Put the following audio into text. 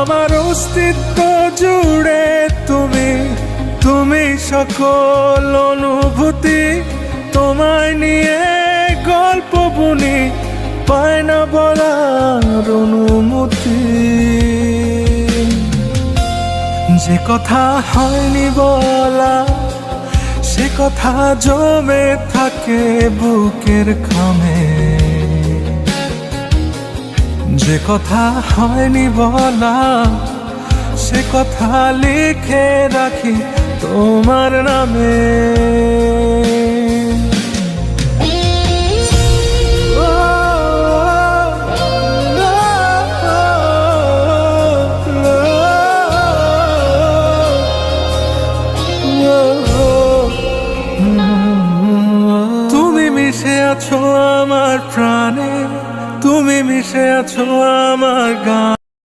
আমার অস্তিত্ব জুড়ে তুমি, তুমি সকল অনুভূতি। তোমায় নিয়ে গল্প বুনি, পায় না বলার অনুমতি। যে কথা হয়নি বলা, সে কথা জমে থাকে বুকের খামে। যে কথা হয়নি বলা, সে কথা লিখে রাখি তোমার নামে। তুমি মিশে আছো আমার প্রাণে, তুমি মিশে আছো আমার গানে।